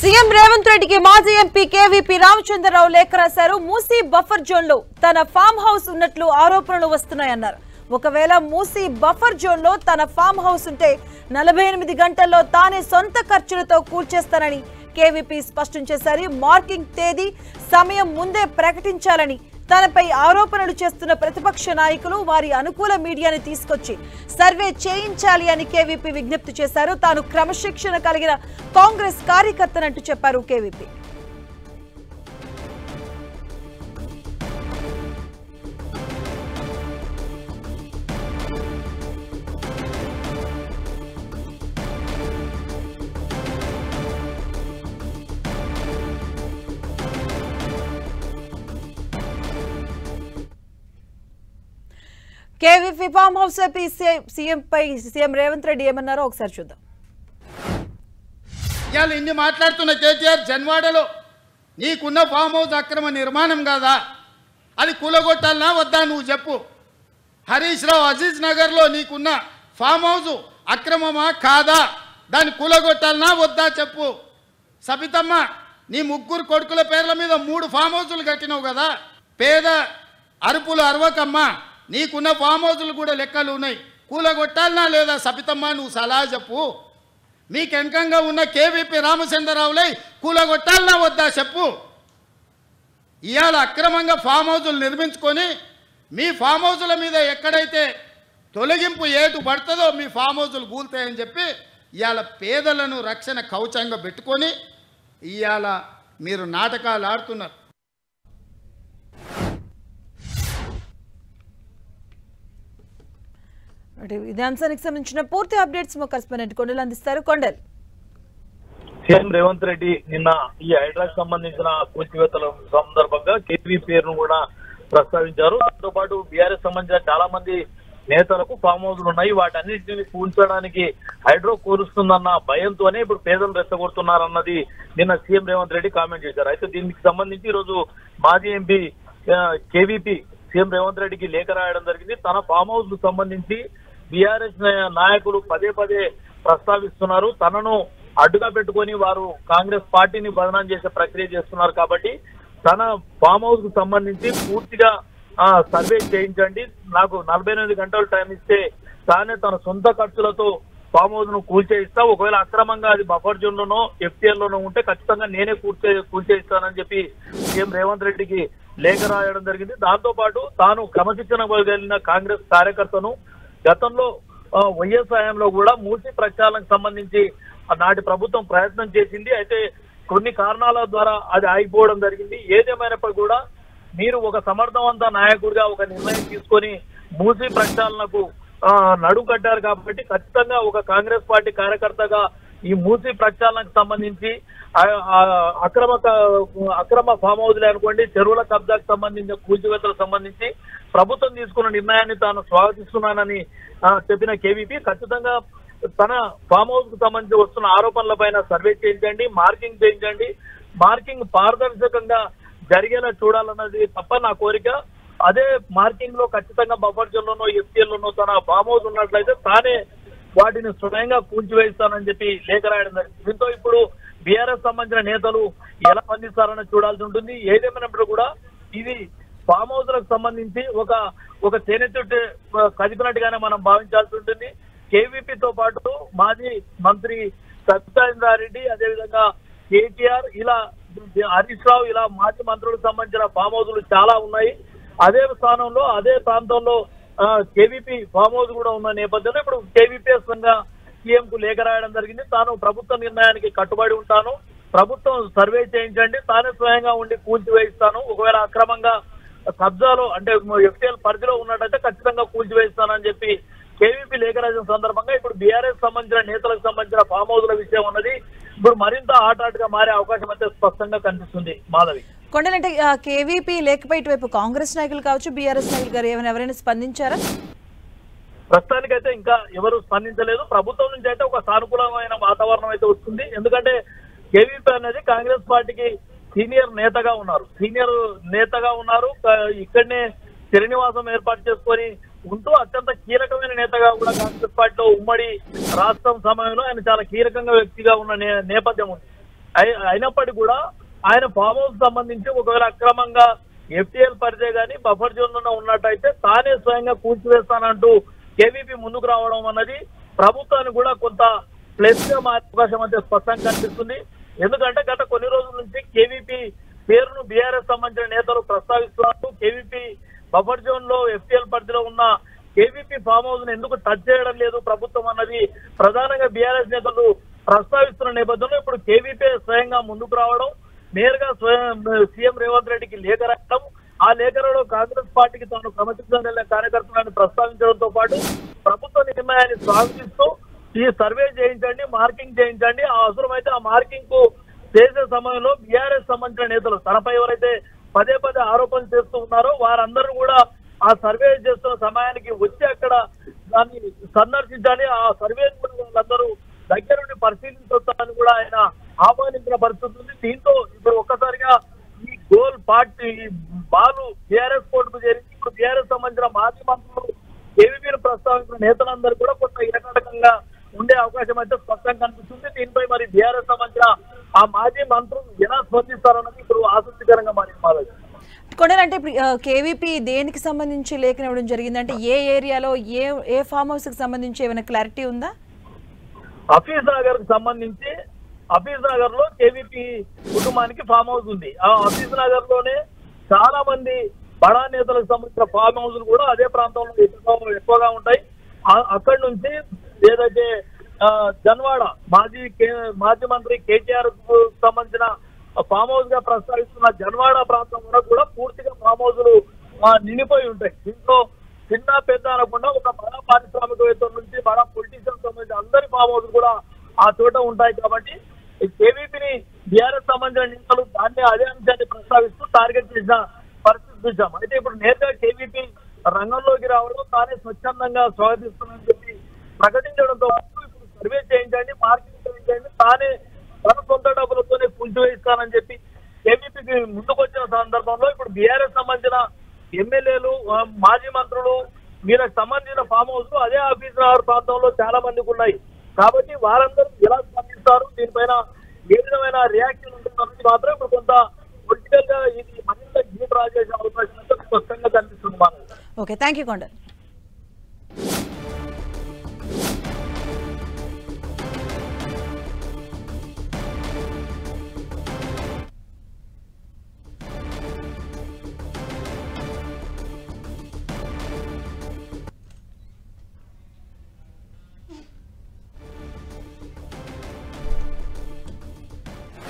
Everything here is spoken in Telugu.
సీఎం రేవంత్ రెడ్డికి మాజీ ఎంపీ కేవీపీ రామచంద్రరావు లేఖ రాశారు. మూసీ బఫర్ జోన్ లో తన ఫామ్ హౌస్ ఉన్నట్లు ఆరోపణలు వస్తున్నాయన్నారు. ఒకవేళ మూసీ బఫర్ జోన్ లో తన ఫామ్ హౌస్ ఉంటే 48 గంటల్లో తానే సొంత ఖర్చులతో కూల్చేస్తానని కేవీపీ స్పష్టం చేశారు. మార్కింగ్ తేదీ సమయం ముందే ప్రకటించాలని తనపై ఆరోపణలు చేస్తున్న ప్రతిపక్ష నాయకులు వారి అనుకూల మీడియాని తీసుకొచ్చి సర్వే చేయించాలి అని కేవీపీ విజ్ఞప్తి చేశారు. తాను క్రమశిక్షణ కలిగిన కాంగ్రెస్ కార్యకర్తనంటూ చెప్పారు KVP. KVP farm house CM Revanth Reddy ఏమన్నారో ఒకసారి చూద్దాం. ఇవాళ ఇన్ని మాట్లాడుతున్న కేటీఆర్ జన్వాడలో నీకున్న ఫామ్ హౌస్ అక్రమ నిర్మాణం కాదా, అది కూలగొట్టాలనా వద్దా నువ్వు చెప్పు. హరీష్ రావు అజీజ్ నగర్లో నీకున్న ఫామ్ హౌస్ అక్రమమా కాదా, దాన్ని కూలగొట్టాలనా వద్దా చెప్పు. సబితమ్మ నీ ముగ్గురు కొడుకుల పేర్ల మీద 3 ఫామ్ హౌసులు కట్టినావు కదా, పేద అరుపులు అరవకమ్మ, నీకున్న ఫామ్ హౌసులు కూడా లెక్కలు ఉన్నాయి, కూలగొట్టాలనా లేదా సబితమ్మ నువ్వు సలహా చెప్పు. మీకు వెనకంగా ఉన్న కేవీపీ రామచంద్రరావులై కూలగొట్టాలనా వద్దా చెప్పు. ఇవాళ అక్రమంగా ఫామ్ హౌసులు నిర్మించుకొని మీ ఫామ్ హౌసుల మీద ఎక్కడైతే తొలగింపు ఏటు పడుతుందో మీ ఫామ్ హౌసులు కూలుతాయని చెప్పి ఇవాళ పేదలను రక్షణ కవచంగా పెట్టుకొని ఇవాళ మీరు నాటకాలు ఆడుతున్నారు. ఇదే అంశానికి సంబంధించిన పూర్తి అప్డేట్స్ మా కరెస్పాండెంట్ కొండలు అందిస్తారు. కొండల్, సీఎం రేవంత్ రెడ్డి నిన్న ఈ హైడ్రాకు సంబంధించిన కూల్చివేతల సందర్భంగా కేవీ పేరును కూడా ప్రస్తావించారు. దాంతో పాటు బీఆర్ఎస్ సంబంధించిన చాలా మంది నేతలకు ఫామ్ హౌస్లు ఉన్నాయి, వాటన్నిటిని కూల్చడానికి హైడ్రో కూరుస్తుందన్న భయంతోనే ఇప్పుడు పేదలు రెచ్చగొడుతున్నారన్నది నిన్న సీఎం రేవంత్ రెడ్డి కామెంట్ చేశారు. అయితే దీనికి సంబంధించి ఈ రోజు మాజీ ఎంపీ కేవీపీ సీఎం రేవంత్ రెడ్డికి లేఖ రాయడం జరిగింది. తన ఫామ్ హౌస్ కు సంబంధించి బీఆర్ఎస్ నాయకులు పదే ప్రస్తావిస్తున్నారు, తనను అడ్డుగా పెట్టుకొని వారు కాంగ్రెస్ పార్టీని బదనాం చేసే ప్రక్రియ చేస్తున్నారు. కాబట్టి తన ఫామ్ హౌస్ కు సంబంధించి పూర్తిగా సర్వే చేయించండి, నాకు 48 గంటలు టైం ఇస్తే తానే తన సొంత ఖర్చులతో ఫామ్ హౌస్ ను కూల్చేయిస్తా, ఒకవేళ అక్రమంగా అది బఫర్ జోన్ లోనో ఎఫ్టీఎల్ లోనో ఉంటే ఖచ్చితంగా నేనే కూల్చేయిస్తానని చెప్పి సీఎం రేవంత్ రెడ్డికి లేఖ రాయడం జరిగింది. దాంతో పాటు తాను క్రమశిక్షణ కలిగిన కాంగ్రెస్ కార్యకర్తను గతంలో వైఎస్ హయాంలో కూడా మూసీ ప్రక్షాళనకు సంబంధించి నాటి ప్రభుత్వం ప్రయత్నం చేసింది. అయితే కొన్ని కారణాల ద్వారా అది ఆగిపోవడం జరిగింది. ఏదేమైనప్పటికీ కూడా మీరు ఒక సమర్థవంత నాయకుడిగా ఒక నిర్ణయం తీసుకొని మూసీ ప్రక్షాళనకు నడుం కట్టారు. కాబట్టి ఖచ్చితంగా ఒక కాంగ్రెస్ పార్టీ కార్యకర్తగా ఈ మూసీ ప్రక్షాళనకు సంబంధించి అక్రమ ఫామ్ హౌస్లే అనుకోండి, చెరువుల కబ్జాకు సంబంధించిన కూల్చివేతలకు సంబంధించి ప్రభుత్వం తీసుకున్న నిర్ణయాన్ని తాను స్వాగతిస్తున్నానని చెప్పిన కేవీపీ ఖచ్చితంగా తన ఫామ్ హౌస్ కు సంబంధించి వస్తున్న ఆరోపణలపైన సర్వే చేయించండి, మార్కింగ్ చేయించండి, మార్కింగ్ పారదర్శకంగా జరిగేలా చూడాలన్నది తప్ప నా కోరిక. అదే మార్కింగ్ లో ఖచ్చితంగా బఫర్ జోన్ లోనో ఎఫ్టీఎల్ లోనో తన ఫామ్ హౌస్ ఉన్నట్లయితే తానే వాటిని స్వయంగా కూల్చివేస్తానని చెప్పి లేఖ రాయడం జరిగింది. దీంతో ఇప్పుడు బీఆర్ఎస్ సంబంధించిన నేతలు ఎలా స్పందిస్తారని చూడాల్సి ఉంటుంది. ఏదేమైనప్పుడు కూడా ఇది ఫామ్ హౌస్లకు సంబంధించి ఒక చేనెత్తుట్టు కదిపినట్టుగానే మనం భావించాల్సి ఉంటుంది. కేవీపీతో పాటు మాజీ మంత్రి సత్యేంద్రారెడ్డి, అదేవిధంగా కేటీఆర్, ఇలా హరీష్ రావు, ఇలా మాజీ మంత్రులకు సంబంధించిన ఫామ్ హౌస్లు చాలా ఉన్నాయి. అదే స్థానంలో అదే ప్రాంతంలో కేవీపీ ఫామ్ హౌస్ కూడా ఉన్న నేపథ్యంలో ఇప్పుడు కేవీపీఎస్ సీఎం కు లేఖ రాయడం జరిగింది. తాను ప్రభుత్వ నిర్ణయానికి కట్టుబడి ఉంటాను, ప్రభుత్వం సర్వే చేయించండి, తానే స్వయంగా ఉండి కూల్చివేయిస్తాను, ఒకవేళ అక్రమంగా కబ్జాలో అంటే ఎఫ్టీఎల్ పరిధిలో ఉన్నట్టయితే ఖచ్చితంగా కూల్చివేయిస్తానని చెప్పి కేవీపీ లేఖ రాసిన సందర్భంగా ఇప్పుడు బీఆర్ఎస్ సంబంధించిన నేతలకు సంబంధించిన ఫామ్ హౌస్ల విషయం ఉన్నది ఇప్పుడు మరింత హాట్ గా మారే అవకాశం అయితే స్పష్టంగా కనిపిస్తుంది. మాధవి, కొండలంటే కేవీపీ లేఖపై ఇటువైపు కాంగ్రెస్ నాయకులు కావచ్చు, బీఆర్ఎస్ నాయకులు గారు ఎవరైనా స్పందించారా? ప్రస్తుతానికైతే ఇంకా ఎవరు స్పందించలేదు. ప్రభుత్వం నుంచి అయితే ఒక సానుకూలమైన వాతావరణం అయితే వస్తుంది. ఎందుకంటే కేవీపీ అనేది కాంగ్రెస్ పార్టీకి సీనియర్ నేతగా ఉన్నారు. ఇక్కడనే శ్రీనివాసం ఏర్పాటు చేసుకొని ఉంటూ అత్యంత కీలకమైన నేతగా కూడా కాంగ్రెస్ పార్టీలో ఉమ్మడి రాష్ట్రం సమయంలో ఆయన చాలా కీలకంగా వ్యక్తిగా ఉన్న నేపథ్యం ఉంది. అయినప్పటికీ కూడా ఆయన ఫామ్ హౌస్ సంబంధించి ఒకవేళ అక్రమంగా ఎఫ్టీఎల్ పరిధే గానీ బఫర్ జోన్ లో ఉన్నట్టయితే తానే స్వయంగా కూల్చివేస్తానంటూ కేవీపీ ముందుకు రావడం అన్నది ప్రభుత్వానికి కూడా కొంత ప్లస్ గా మారే అవకాశం అయితే స్పష్టంగా కనిపిస్తుంది. ఎందుకంటే గత కొన్ని రోజుల నుంచి కేవీపీ పేరును బీఆర్ఎస్ సంబంధించిన నేతలు ప్రస్తావిస్తున్నారు. కేవీపీ బఫర్ జోన్ లో ఎఫ్టీఎల్ పరిధిలో ఉన్న కేవీపీ ఫామ్ హౌస్ ను ఎందుకు టచ్ చేయడం లేదు ప్రభుత్వం అన్నది ప్రధానంగా బీఆర్ఎస్ నేతలు ప్రస్తావిస్తున్న నేపథ్యంలో ఇప్పుడు కేవీపీ స్వయంగా ముందుకు రావడం, నేరుగా సీఎం రేవంత్ రెడ్డికి లేఖ రాయడం, ఆ లేఖలో కాంగ్రెస్ పార్టీకి తాను క్రమశిక్షణ కార్యకర్తలను ప్రస్తావించడంతో పాటు ప్రభుత్వ నిర్ణయాన్ని స్వాగతిస్తూ ఈ సర్వే చేయించండి, మార్కింగ్ చేయించండి, ఆ అవసరమైతే ఆ మార్కింగ్ కు చేసే సమయంలో బీఆర్ఎస్ సంబంధించిన నేతలు తనపై ఎవరైతే పదే పదే ఆరోపణలు చేస్తూ ఉన్నారో వారందరూ కూడా ఆ సర్వే చేస్తున్న సమయానికి వచ్చి అక్కడ దాన్ని సందర్శించాలి, ఆ సర్వే వాళ్ళందరూ దగ్గరుండి పరిశీలించొచ్చాలని కూడా ఆయన ఆహ్వానించిన పరిస్థితి ఉంది. దీంతో ఇప్పుడు ఒక్కసారిగా ఈ గోల్ పార్టీ బాలు బీఆర్ఎస్ కోర్టుకు చేరించి ఇప్పుడు బీఆర్ఎస్ సంబంధించిన మాజీ మంత్రులు కేవీపీని ప్రస్తావించిన నేతలందరూ కూడా కొంత ఇరకాటకంగా ఉండే అవకాశం అయితే స్పష్టంగా కనిపిస్తుంది. దీనిపై మరి బీఆర్ఎస్ సంబంధించిన ఆ మాజీ మంత్రులు ఎలా స్పందిస్తారన్నది ఇప్పుడు ఆసక్తికరంగా మారింది. కొండలంటే ఇప్పుడు కేవీపీ దేనికి సంబంధించి లేఖను ఇవ్వడం జరిగిందంటే ఏ ఏరియాలో ఏ ఫామ్ హౌస్ కి సంబంధించి ఏమైనా క్లారిటీ ఉందా? హఫీజ్ నగర్ కు సంబంధించి హఫీజ్ నగర్ లో కేవీపీ కుటుంబానికి ఫామ్ హౌస్ ఉంది. ఆ హఫీజ్ నగర్ లోనే చాలా మంది బడా నేతలకు సంబంధించిన ఫామ్ హౌస్లు కూడా అదే ప్రాంతంలో ఎక్కువగా ఉంటాయి. అక్కడి నుంచి ఏదైతే జన్వాడ మాజీ మంత్రి కేటీఆర్ కు సంబంధించిన ఫామ్ హౌస్ గా ప్రస్తావిస్తున్న జన్వాడ ప్రాంతం వరకు కూడా పూర్తిగా ఫామ్ హౌస్లు నిండిపోయి ఉంటాయి. దీంట్లో చిన్న పెద్ద అనకుండా ఒక బడా పారిశ్రామికవేత్తల నుంచి బడా పొలిటీషియన్ సంబంధించిన అందరి ఫామ్ హౌస్ కూడా ఆ చోట ఉంటాయి. కాబట్టి కేవీపీని బీఆర్ఎస్ సంబంధించిన నేతలు దాన్ని అదే అంశాన్ని ప్రస్తావిస్తూ టార్గెట్ చేసిన పరిస్థితి చూసాం. అయితే ఇప్పుడు నేరుగా కేవీపీ రంగంలోకి రావడం తానే స్వచ్ఛందంగా స్వాగతిస్తుందని చెప్పి ప్రకటించడంతో ఇప్పుడు సర్వే చేయించండి, మార్కెట్ చేయించండి, తానే తన సొంత డబ్బులతోనే కూల్చివేయిస్తానని చెప్పి కేవీపీకి ముందుకు వచ్చిన సందర్భంలో ఇప్పుడు బీఆర్ఎస్ సంబంధించిన ఎమ్మెల్యేలు మాజీ మంత్రులు వీళ్ళకి సంబంధించిన ఫామ్ హౌస్ అదే హఫీజ్ నగర్ ప్రాంతంలో చాలా మందికి ఉన్నాయి. కాబట్టి వారందరూ ఎలా స్పందిస్తారు, దీనిపైన ఏ విధమైన రియాక్షన్ ఉంటుందన్నది మాత్రం ఇప్పుడు కొంత పొలిటికల్ గా ఇది మరింత గీట్ రా చేసే అవకాశం అయితే స్పష్టంగా కనిపిస్తుంది. Okay, thank you Kondal.